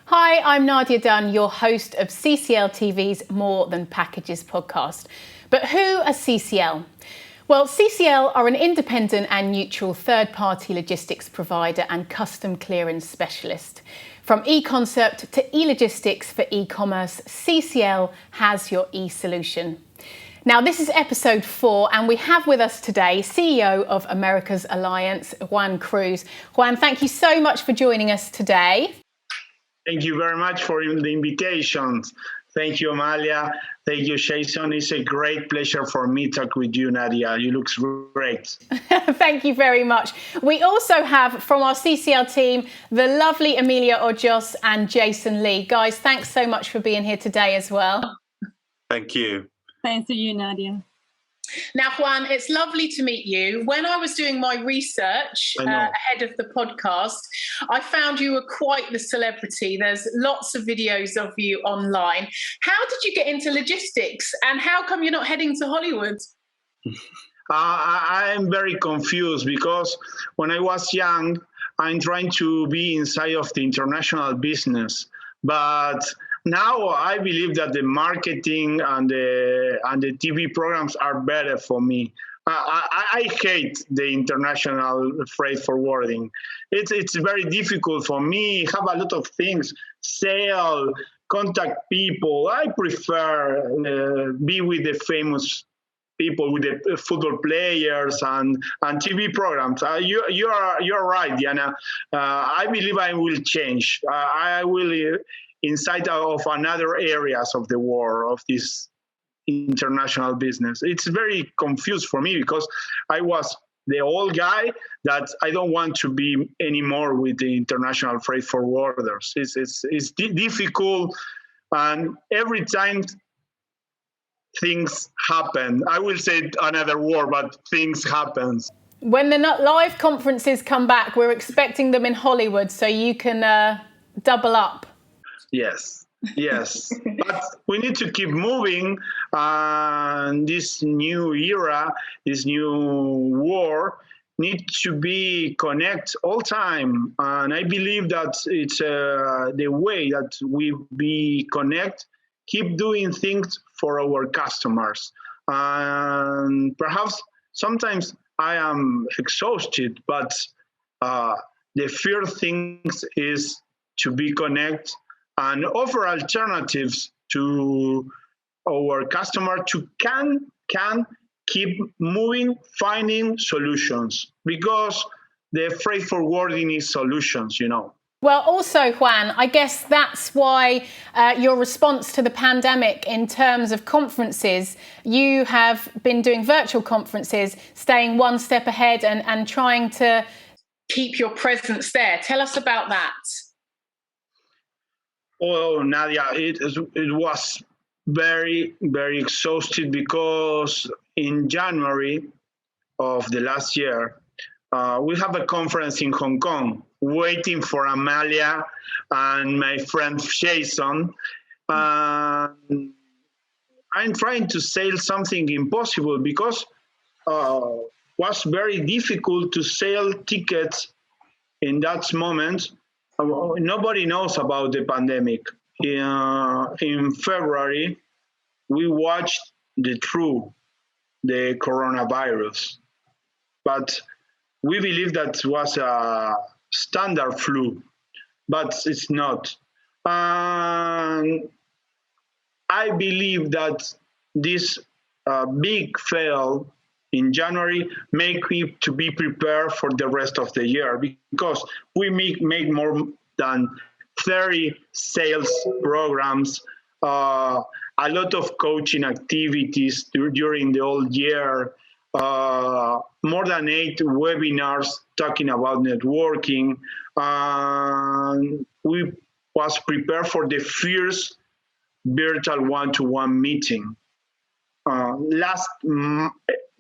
Hi, I'm Nadia Dunn, your host of CCL TV's More Than Packages podcast. But who are CCL? Well, CCL are an independent and neutral third-party logistics provider and custom clearance specialist. From e-concept to e-logistics for e-commerce, CCL has your e-solution. Now, this is episode 4, and we have with us today CEO of America's Alliance, Juan Cruz. Juan, thank you so much for joining us today. Thank you very much for the invitation. Thank you, Amelia. Thank you, Jason. It's a great pleasure for me to talk with you, Nadia. You look great. Thank you very much. We also have from our CCL team, the lovely Amelia Hoyos and Jason Lee. Guys, thanks so much for being here today as well. Thank you. Thanks to you, Nadia. Now, Juan, it's lovely to meet you. When I was doing my research ahead of the podcast, I found you were quite the celebrity. There's lots of videos of you online. How did you get into logistics, and how come you're not heading to Hollywood? I'm very confused because when I was young, I'm trying to be inside of the international business. But now I believe that the marketing and the TV programs are better for me. I hate the international freight forwarding. It's very difficult for me. Have a lot of things, sell, contact people. I prefer be with the famous people, with the football players and TV programs. You're right, Diana. I believe I will change. I will inside of another areas of the world of this international business. It's very confused for me because I was the old guy that I don't want to be anymore with the international freight forwarders. It's difficult, and every time things happen, I will say another word, but things happen. When the live conferences come back, we're expecting them in Hollywood, so you can double up. Yes. But we need to keep moving. This new era, this new war, need to be connect all time. And I believe that it's the way that we be connect, keep doing things for our customers. And perhaps sometimes I am exhausted, but the first thing is to be connect and offer alternatives to our customer to can keep moving, finding solutions, because the freight forwarding is solutions, you know. Well, also, Juan, I guess that's why your response to the pandemic in terms of conferences, you have been doing virtual conferences, staying one step ahead and trying to keep your presence there. Tell us about that. Oh, Nadia, it was very, very exhausted because in January of the last year, we have a conference in Hong Kong, waiting for Amelia and my friend Jason. I'm trying to sell something impossible because it was very difficult to sell tickets in that moment. Nobody knows about the pandemic. In February, we watched the coronavirus, but we believe that was a standard flu, but it's not. I believe that this big fail in January make me to be prepared for the rest of the year, because we make more than 30 sales programs, a lot of coaching activities during the whole year, more than 8 webinars talking about networking. We was prepared for the first virtual one-to-one meeting. Last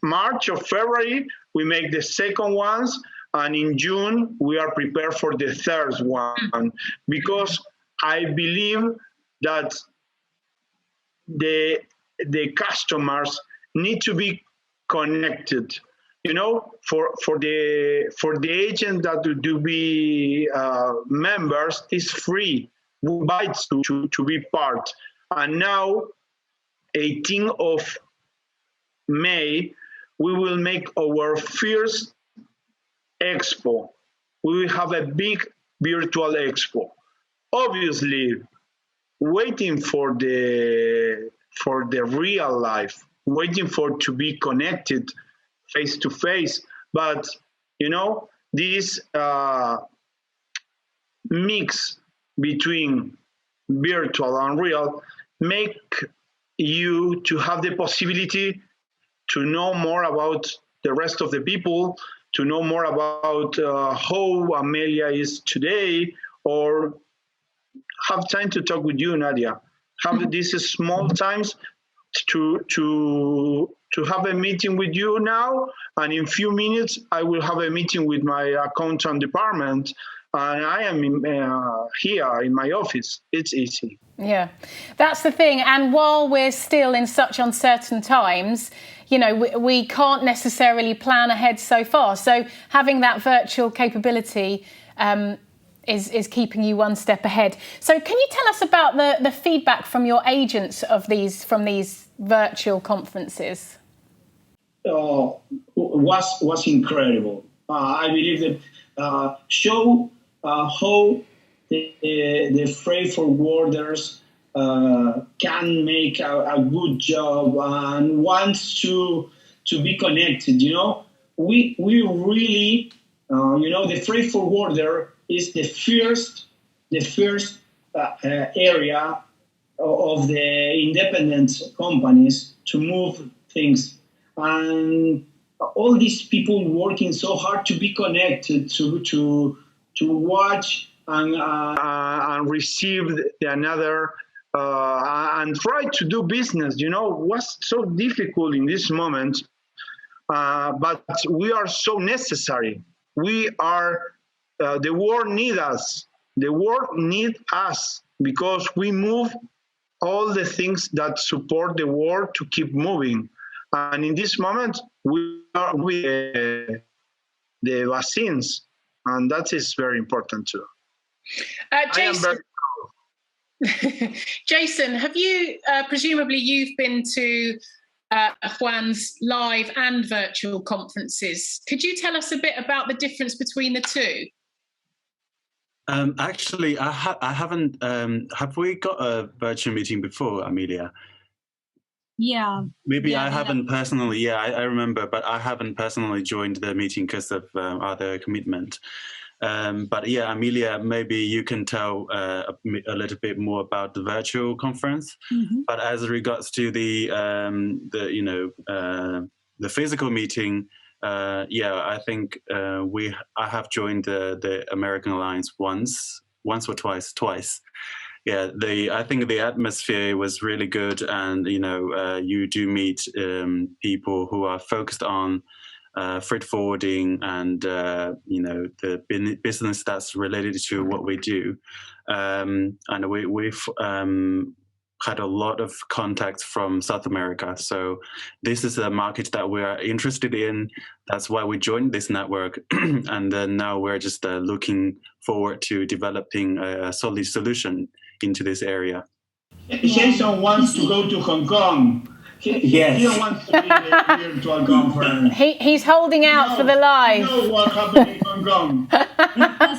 March or February, we make the second ones, and in June, we are prepared for the third one, because I believe that the customers need to be connected. You know, for the agent that do be members, is free. invite to be part. And now, 18th of May, we will make our first expo. We will have a big virtual expo. Obviously, waiting for the real life, waiting for to be connected face to face. But this mix between virtual and real make you to have the possibility to know more about the rest of the people, to know more about how Amelia is today, or have time to talk with you, Nadia. Have these small times to have a meeting with you now, and in few minutes I will have a meeting with my accountant department, and I am here in my office. It's easy. Yeah, that's the thing. And while we're still in such uncertain times, we can't necessarily plan ahead so far. So having that virtual capability is keeping you one step ahead. So can you tell us about the feedback from your agents from these virtual conferences? Was incredible. I believe that show how the freight forwarders can make a good job and wants to be connected. We really, the freight forwarder is the first area of the independent companies to move things, and all these people working so hard to be connected, to watch and receive another and try to do business. Was so difficult in this moment, but we are so necessary. We are. The world needs us. The world needs us because we move all the things that support the world to keep moving. And in this moment, we are with the vaccines, and that is very important too. Jason, Jason, have you, presumably you've been to Juan's live and virtual conferences. Could you tell us a bit about the difference between the two? Actually, I haven't. Have we got a virtual meeting before, Amelia? Yeah. Maybe I haven't personally. Yeah, I remember, but I haven't personally joined the meeting because of other commitment. But yeah, Amelia, maybe you can tell a little bit more about the virtual conference. Mm-hmm. But as regards to the physical meeting. I think I have joined the American Alliance once or twice. Yeah, I think the atmosphere was really good, and you do meet people who are focused on freight forwarding and the business that's related to what we do, and we've had a lot of contacts from South America. So this is a market that we are interested in. That's why we joined this network. And then now we're just looking forward to developing a solid solution into this area. Jason wants to go to Hong Kong. He wants to be in the virtual conference. He's holding out for the live. You know what happened in Hong Kong.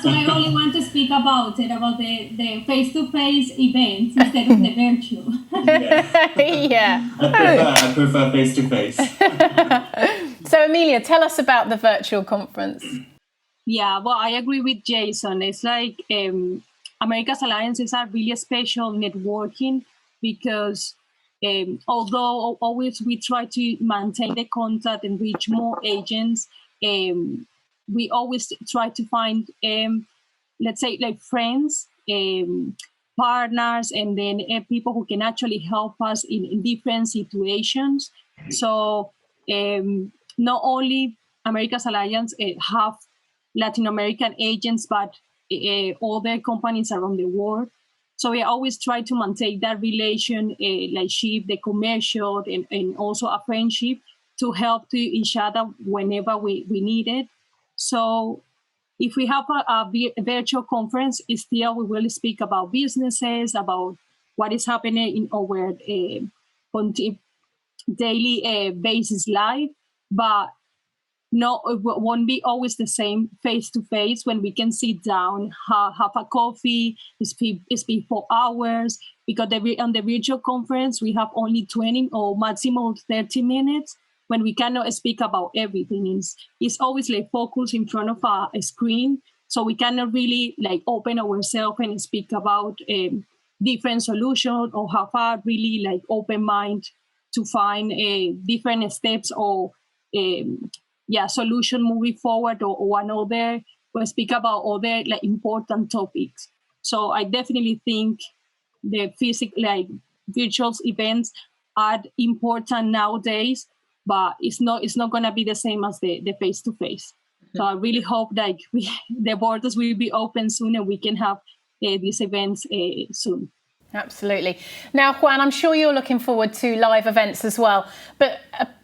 So I only want to speak about the face-to-face events instead of the virtual. Yeah. I prefer face-to-face. So Amelia, tell us about the virtual conference. Yeah, well, I agree with Jason. It's like America's Alliances are really special networking because although always we try to maintain the contact and reach more agents, we always try to find, let's say, like friends, partners, and then people who can actually help us in different situations. So not only America's Alliance have Latin American agents, but other companies around the world. So we always try to maintain that relationship, the commercial, and also a friendship to help to each other whenever we need it. So if we have a virtual conference, still we will speak about businesses, about what is happening in our daily basis life, but no, it won't be always the same face-to-face when we can sit down, have a coffee, speak for hours, because on the virtual conference, we have only 20 or maximum 30 minutes when we cannot speak about everything. It's always like focus in front of a screen, so we cannot really like open ourselves and speak about different solutions or have a really like open mind to find different steps or solution moving forward or another, or speak about other like important topics. So I definitely think the physical virtual events are important nowadays, but it's not gonna be the same as the face to face. So I really hope that the borders will be open soon and we can have these events soon. Absolutely. Now, Juan, I'm sure you're looking forward to live events as well, but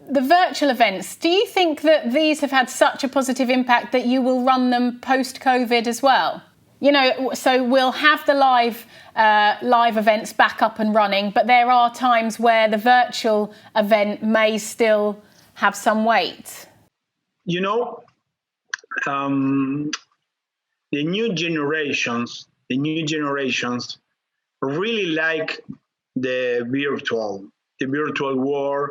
the virtual events, do you think that these have had such a positive impact that you will run them post-COVID as well? You know, so we'll have the live events back up and running, but there are times where the virtual event may still have some weight. You know, the new generations really like the virtual world,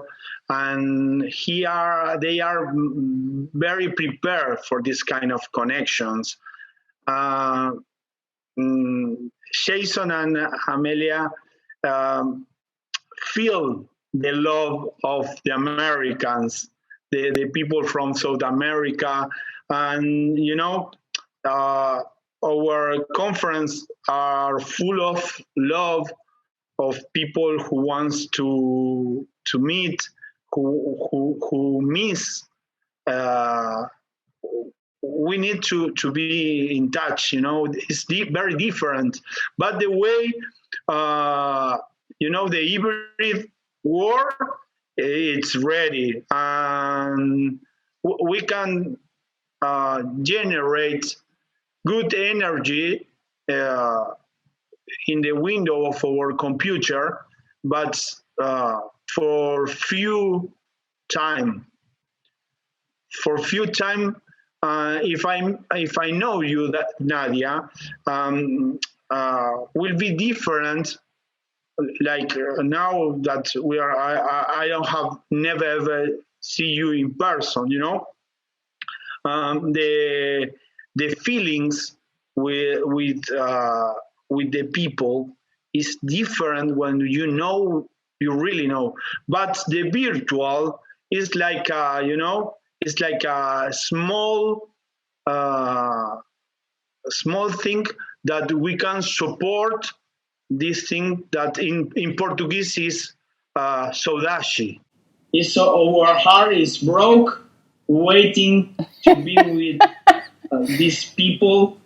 and here they are very prepared for this kind of connections. Jason and Amelia feel the love of the Americans, the people from South America, and you know, our conference are full of love of people who wants to meet, who miss. We need to be in touch. You know, it's very different. But the way you know, the hybrid war, it's ready, and we can generate good energy in the window of our computer, but for few time. If I know you, that Nadia, will be different. Like now that we are, I don't have never ever see you in person. You know, the feelings with the people is different when you really know. But the virtual is like you know, it's like a small thing that we can support. This thing that in Portuguese is saudade. So our heart is broke, waiting to be with these people,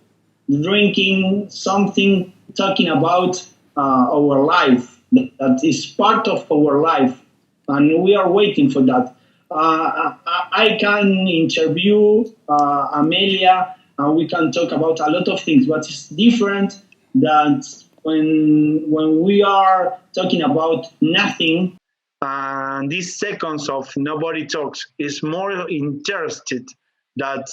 drinking something, talking about our life that is part of our life, and we are waiting for that. I can interview Amelia, and we can talk about a lot of things, but it's different than when we are talking about nothing. And these seconds of nobody talks is more interested that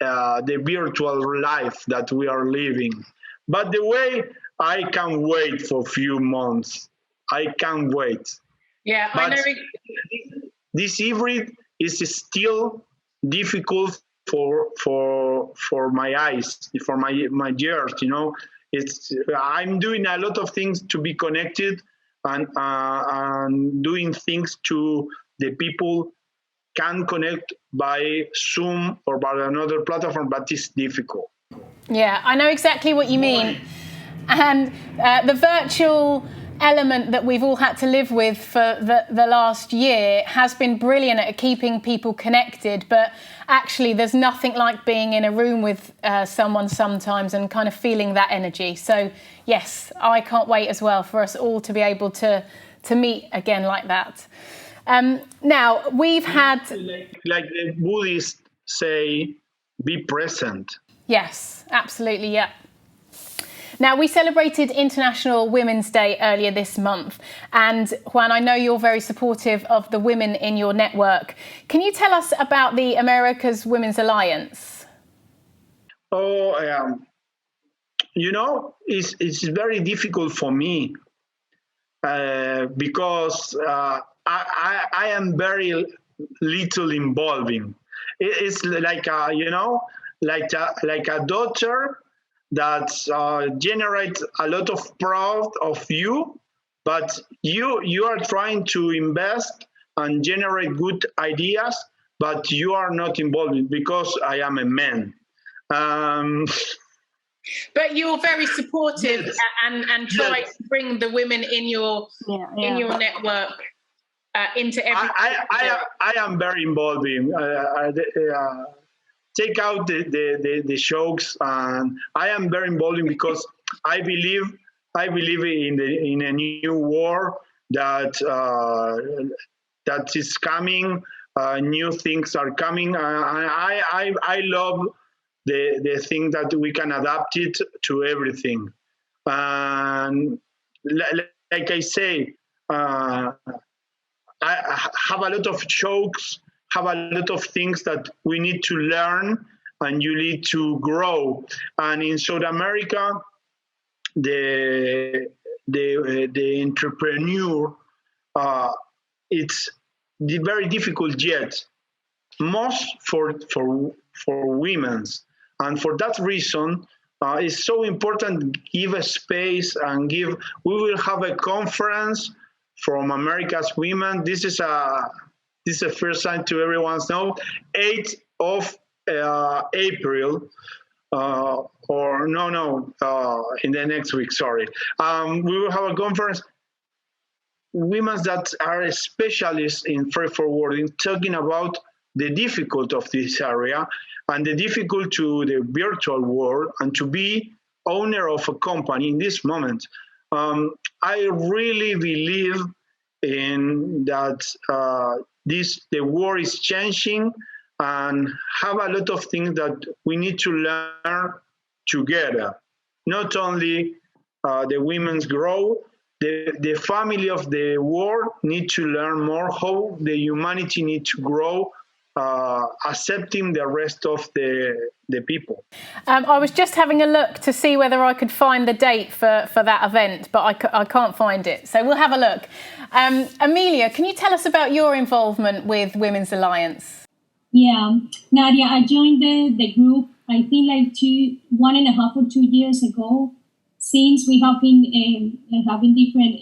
the virtual life that we are living. But the way I can wait for a few months, I can't wait. Yeah, but I know. This hybrid is still difficult for my eyes, for my ears. You know, I'm doing a lot of things to be connected and doing things to the people can connect by Zoom or by another platform, but it's difficult. Yeah, I know exactly what you mean. And the virtual element that we've all had to live with for the last year has been brilliant at keeping people connected, but actually there's nothing like being in a room with someone sometimes and kind of feeling that energy. So yes, I can't wait as well for us all to be able to meet again like that. Now we've had, like the Buddhists say, be present. Yes, absolutely, yeah. Now, we celebrated International Women's Day earlier this month. And Juan, I know you're very supportive of the women in your network. Can you tell us about the America's Women's Alliance? It's very difficult for me because I am very little involving. It's like like a daughter that generates a lot of proud of you, but you are trying to invest and generate good ideas, but you are not involved because I am a man. But you're very supportive, yes, and try to bring the women in your network into everything. I am very involving. Take out the jokes, and I am very involving because I believe in a new war that is coming. New things are coming. I love the thing that we can adapt it to everything. And like I say, I have a lot of jokes, have a lot of things that we need to learn and you need to grow. And in South America, the entrepreneur, it's very difficult yet, most for women. And for that reason, it's so important to give a space and we will have a conference from America's Women. This is the first time to everyone's know, 8th of April, in the next week, sorry. We will have a conference, women that are specialists in freight forwarding, talking about the difficulty of this area and the difficulty to the virtual world and to be owner of a company in this moment. I really believe in that the world is changing and have a lot of things that we need to learn together. Not only the women's grow, the family of the world need to learn more how the humanity need to grow, accepting the rest of the people. I was just having a look to see whether I could find the date for that event, but I can't find it. So we'll have a look. Amelia, can you tell us about your involvement with Women's Alliance? Yeah, Nadia, I joined the group, I think like 1.5 or 2 years ago. Since we have been having different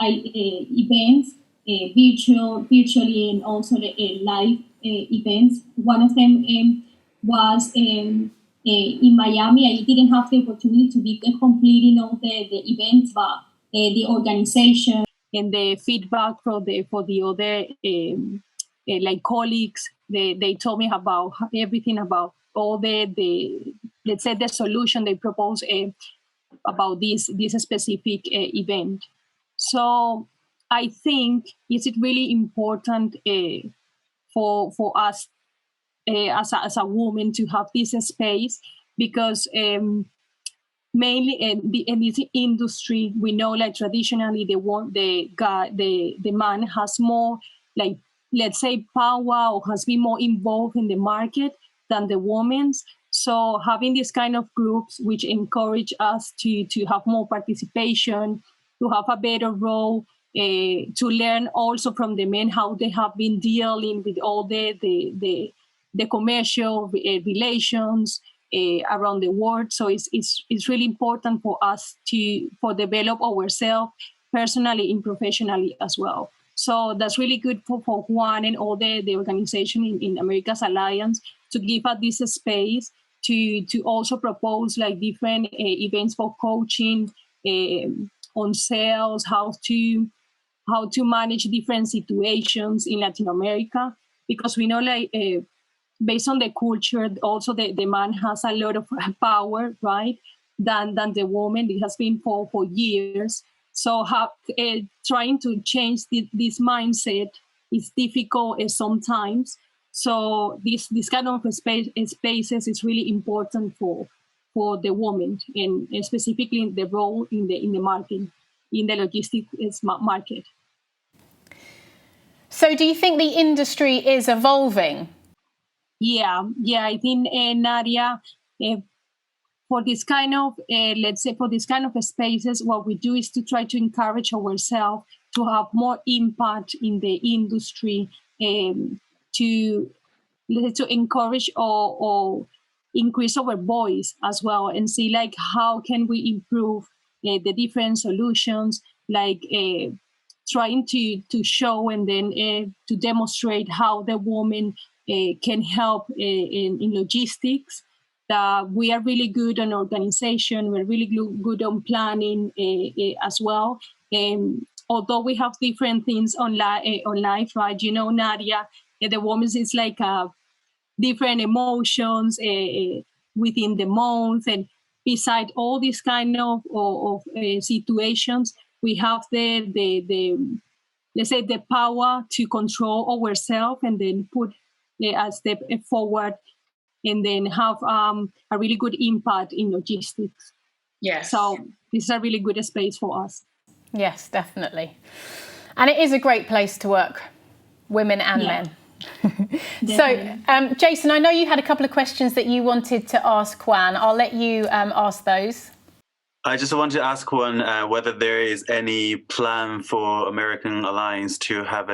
events, virtually and also live events. One of them was in Miami. I didn't have the opportunity to be completing all the events, but the organization and the feedback for the other like colleagues, they told me about everything about all the let's say the solution they propose about this specific event. So I think it's really important for us as a woman to have this space because mainly in this industry we know like traditionally the man has more like let's say power or has been more involved in the market than the women's. So having this kind of groups which encourage us to have more participation, to have a better role, to learn also from the men how they have been dealing with all the commercial relations around the world. So it's really important for us to develop ourselves personally and professionally as well. So that's really good for Juan and all the organization in America's Alliance to give us this space to also propose like different events for coaching on sales, how to manage different situations in Latin America, because we know like based on the culture, also the man has a lot of power, right, than the woman. It has been for years. So trying to change this mindset is difficult sometimes, So this kind of spaces is really important for the women, and specifically the role in the market, in the logistics market. So do you think the industry is evolving? Yeah, I think, Nadia, for this kind of, let's say, for this kind of spaces, what we do is to try to encourage ourselves to have more impact in the industry, to encourage or increase our voice as well, and see like how can we improve the different solutions, like trying to show and then to demonstrate how the woman can help in logistics. That we are really good on organization, we're really good on planning as well. And although we have different things on life, right? You know, Nadia, the woman is like different emotions within the month, and beside all these kind of situations, we have the let's say the power to control ourselves and then put a step forward, and then have a really good impact in logistics. Yes. So this is a really good space for us. Yes, definitely. And it is a great place to work, women and men. So, Jason, I know you had a couple of questions that you wanted to ask Juan. I'll let you ask those. I just want to ask Juan whether there is any plan for American Alliance to have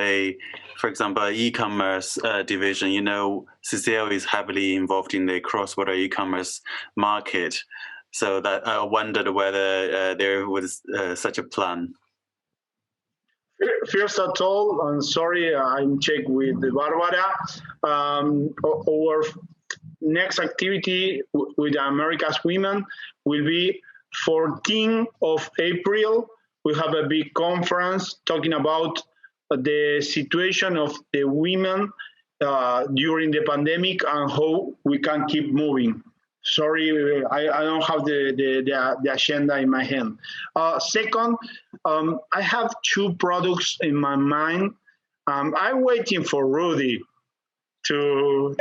for example, e-commerce division. You know, CCL is heavily involved in the cross-border e-commerce market. So that I wondered whether there was such a plan. First of all, I'm sorry, I'm checked with Barbara. Our next activity with America's Women will be 14th of April. We have a big conference talking about the situation of the women during the pandemic and how we can keep moving. Sorry, I don't have the agenda in my hand. Second, I have two products in my mind. I'm waiting for Rudy to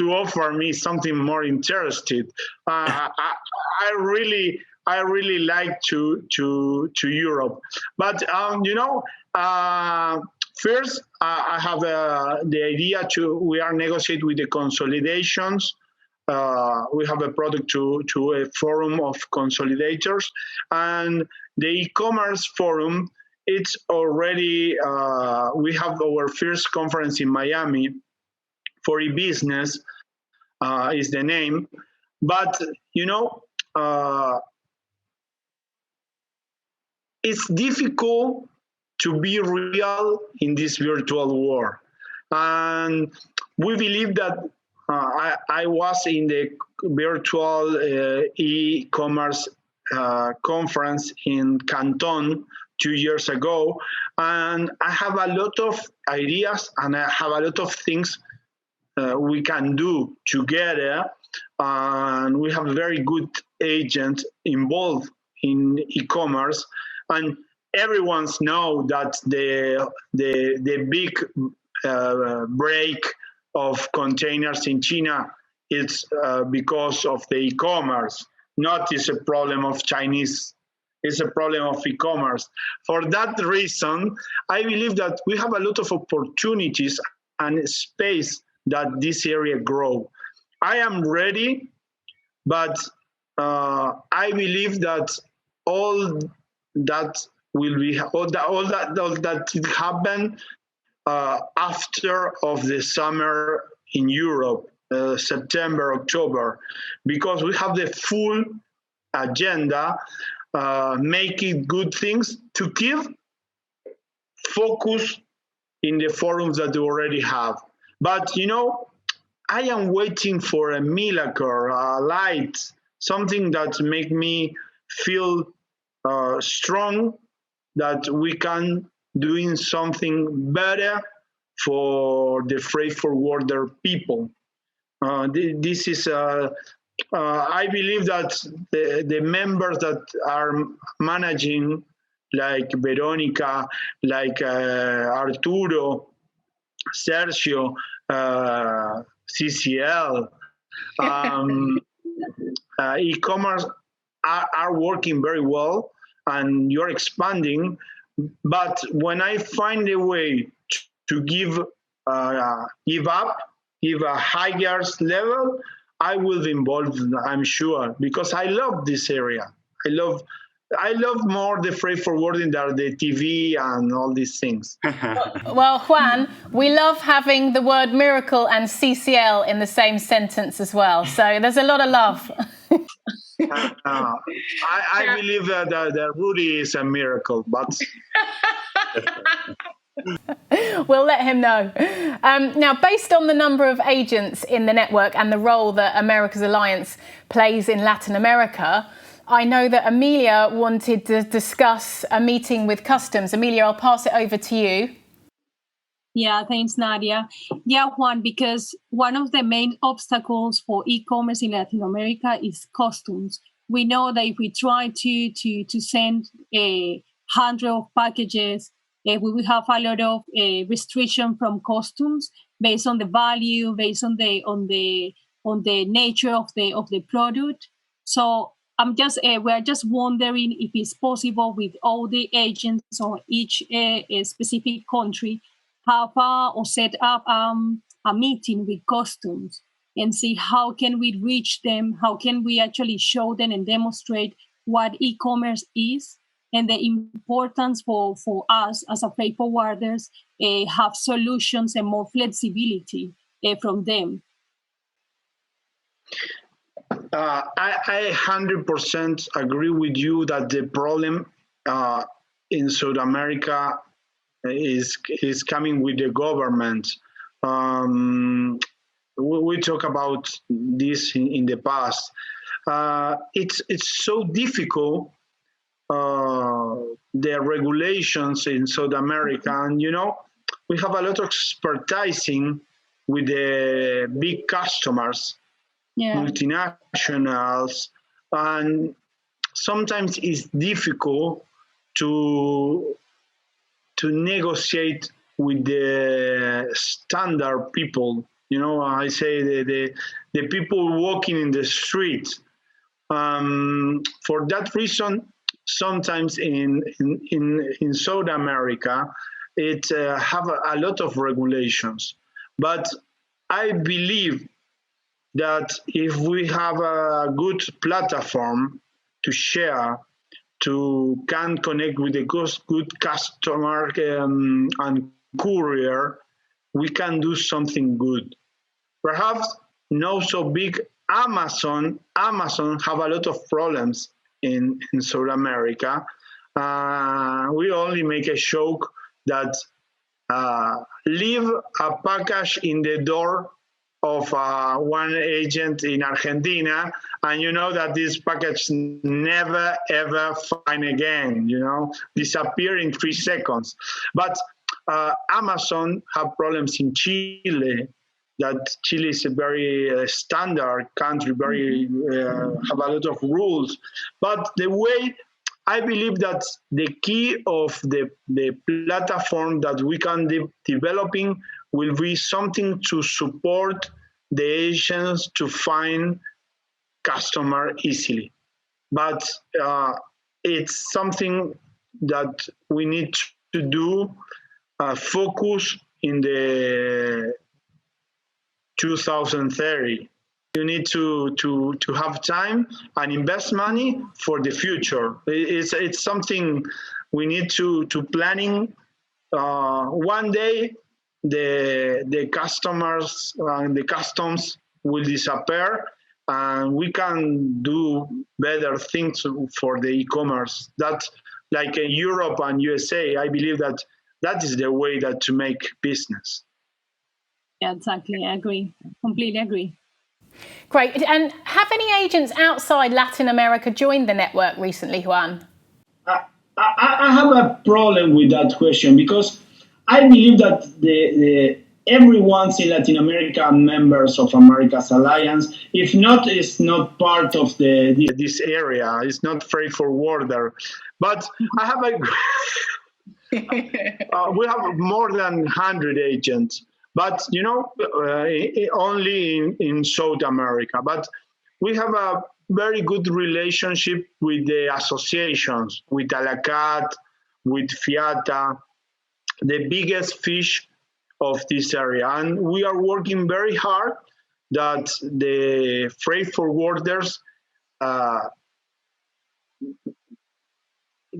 offer me something more interesting. I really like to Europe, but first I have the idea we are negotiating with the consolidations. We have a product to a forum of consolidators, and the e-commerce forum. It's already we have our first conference in Miami for e-business is the name, but it's difficult to be real in this virtual world, and we believe that. I was in the virtual e-commerce conference in Canton 2 years ago, and I have a lot of ideas and I have a lot of things we can do together, and we have very good agents involved in e-commerce, and everyone knows that the big break of containers in China, it's because of the e-commerce. Not is a problem of Chinese, it's a problem of e-commerce. For that reason, I believe that we have a lot of opportunities and space that this area grow. I am ready, but I believe that all that happen after of the summer in Europe, September, October, because we have the full agenda, making good things to keep focus in the forums that we already have. But I am waiting for a miracle, a light, something that make me feel strong that we can doing something better for the freight forwarder people. This is, I believe that the members that are managing, like Veronica, like Arturo, Sergio, CCL, e-commerce are working very well, and you're expanding. But when I find a way to give a higher level, I will be involved, I'm sure, because I love this area. I love more the freight forwarding than the TV and all these things. Well, Juan, we love having the word miracle and CCL in the same sentence as well. So there's a lot of love. I believe that the Rudy is a miracle, but we'll let him know. Now, based on the number of agents in the network and the role that America's Alliance plays in Latin America, I know that Amelia wanted to discuss a meeting with customs. Amelia, I'll pass it over to you. Yeah, thanks, Nadia. Yeah, Juan, because one of the main obstacles for e-commerce in Latin America is customs. We know that if we try to send 100 of packages, we will have a lot of restriction from customs based on the value, based on the nature of the product. So we're just wondering if it's possible with all the agents on each specific country have or set up a meeting with customs and see how can we reach them, how can we actually show them and demonstrate what e-commerce is and the importance for us as a freight forwarders have solutions and more flexibility from them. I 100% agree with you that the problem in South America is coming with the government. We talk about this in the past. It's so difficult, the regulations in South America, and we have a lot of expertising with the big customers, multinationals, and sometimes it's difficult to negotiate with the standard people. I say the people walking in the street. For that reason, sometimes in South America, it have a lot of regulations. But I believe that if we have a good platform to share, can connect with a good customer and courier, we can do something good. Perhaps not so big. Amazon have a lot of problems in South America. We only make a joke that leave a package in the door of one agent in Argentina, and that this package never ever find again, disappear in 3 seconds. But Amazon have problems in Chile, that Chile is a very standard country, very have a lot of rules. But the way I believe that the key of the platform that we can developing will be something to support the agents to find customer easily. But it's something that we need to do, focus in the 2030. You need to have time and invest money for the future. It's something we need to planning. One day the customers and the customs will disappear, and we can do better things for the e-commerce. That, like in Europe and USA, I believe that is the way that to make business. Yeah, exactly. I agree. Completely agree. Great. And have any agents outside Latin America joined the network recently, Juan? I have a problem with that question, because I believe that everyone in Latin America are members of America's Alliance. If not, it's not part of this area. It's not freight forwarder. But I have we have more than 100 agents. but only in South America. But we have a very good relationship with the associations, with Alacat, with Fiata, the biggest fish of this area. And we are working very hard that the freight forwarders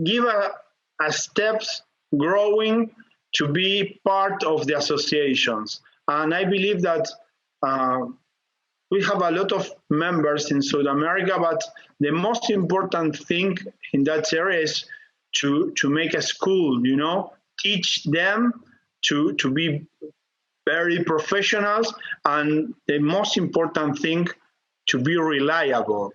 give a steps growing to be part of the associations. And I believe that we have a lot of members in South America, but the most important thing in that area is to make a school, teach them to be very professionals, and the most important thing, to be reliable.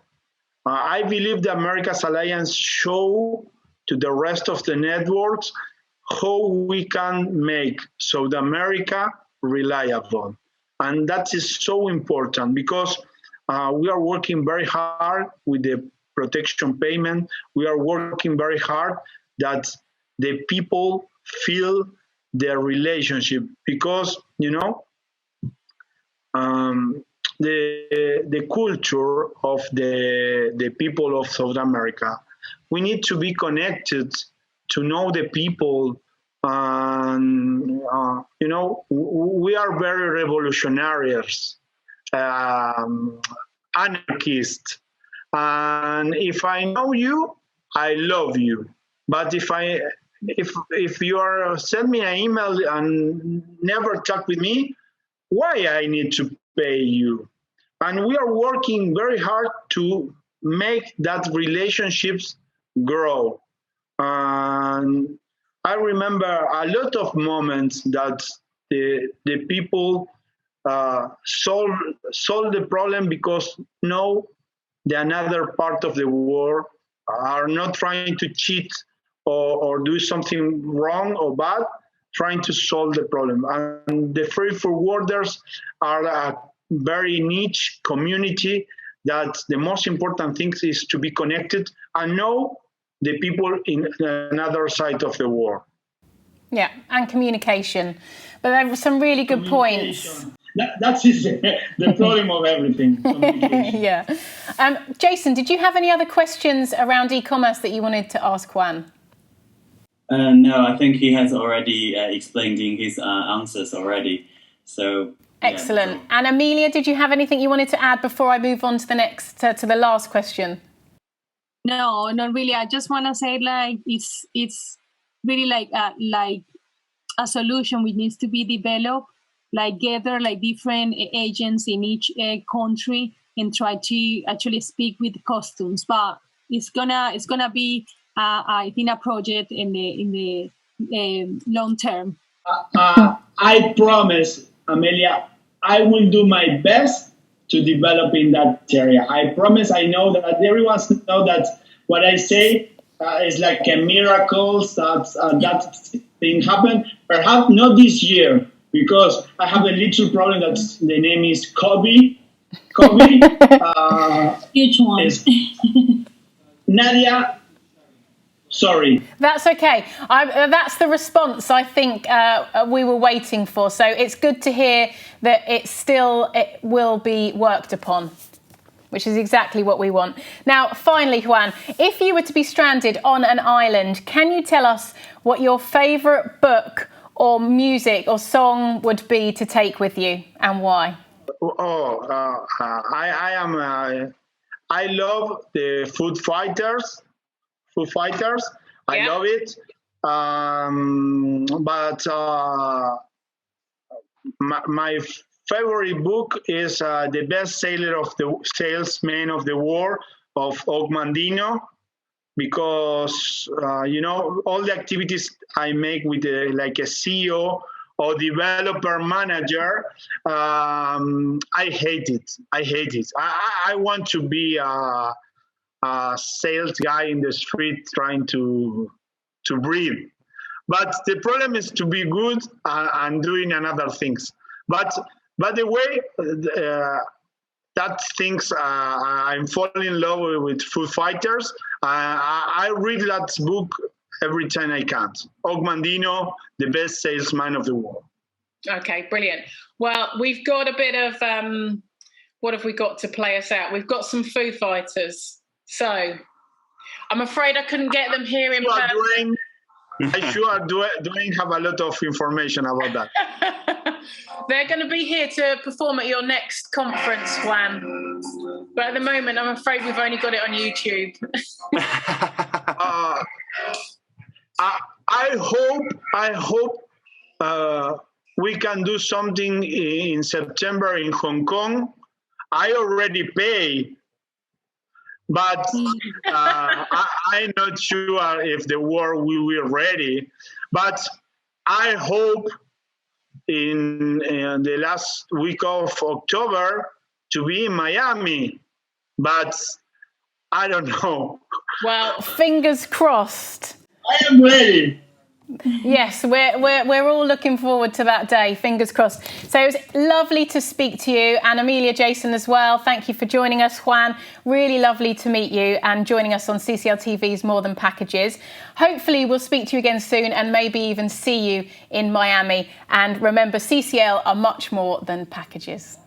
I believe the Americas Alliance show to the rest of the networks how we can make South America reliable. And that is so important because we are working very hard with the protection payment. We are working very hard that the people feel their relationship because, the culture of the people of South America. We need to be connected to know the people. And, we are very revolutionaries, anarchists. And if I know you, I love you. But if you are send me an email and never talk with me, why I need to pay you? And we are working very hard to make that relationships grow. And I remember a lot of moments that the people solve the problem because the another part of the world are not trying to cheat or do something wrong or bad, trying to solve the problem. And the freight forwarders are a very niche community that the most important thing is to be connected and know the people in another side of the world. Yeah, and communication. But there were some really good points. That's the problem of everything. Yeah. Jason, did you have any other questions around e-commerce that you wanted to ask Juan? No, I think he has already explained in his answers already. So excellent. Yeah, so. And Amelia, did you have anything you wanted to add before I move on to the next to the last question? No, not really. I just want to say it's really like a solution which needs to be developed, gather different agents in each country and try to actually speak with customs. But it's gonna be I think a project in the long term. I promise, Amelia, I will do my best to develop in that area. I promise. I know that everyone knows that what I say is like a miracle that thing happened. Perhaps not this year because I have a little problem that the name is COVID. Huge one. Nadia. Sorry. That's okay. That's the response I think we were waiting for. So it's good to hear that it will be worked upon, which is exactly what we want. Now, finally, Juan, if you were to be stranded on an island, can you tell us what your favourite book or music or song would be to take with you and why? I love the Foo Fighters. I love it. But my favorite book is The Best Salesman of the World of Ogmandino, because all the activities I make with like a CEO or developer manager, I hate it. I want to be a sales guy in the street trying to breathe. But the problem is to be good and doing another things. But the way that things, I'm falling in love with Foo Fighters. I read that book every time I can. Ogmandino, The Best Salesman of the World. Okay, brilliant. Well, we've got a bit of, what have we got to play us out? We've got some Foo Fighters. So I'm afraid I couldn't get them here in person. I'm sure Dwayne have a lot of information about that. They're going to be here to perform at your next conference, Juan. But at the moment, I'm afraid we've only got it on YouTube. I hope we can do something in September in Hong Kong. I already pay, but I'm not sure if the world will be ready. But I hope in the last week of October to be in Miami, but I don't know. Well, fingers crossed. I am ready. Yes, we're all looking forward to that day. Fingers crossed. So it was lovely to speak to you, and Amelia, Jason as well. Thank you for joining us, Juan. Really lovely to meet you and joining us on CCL TV's More Than Packages. Hopefully we'll speak to you again soon and maybe even see you in Miami. And remember, CCL are much more than packages.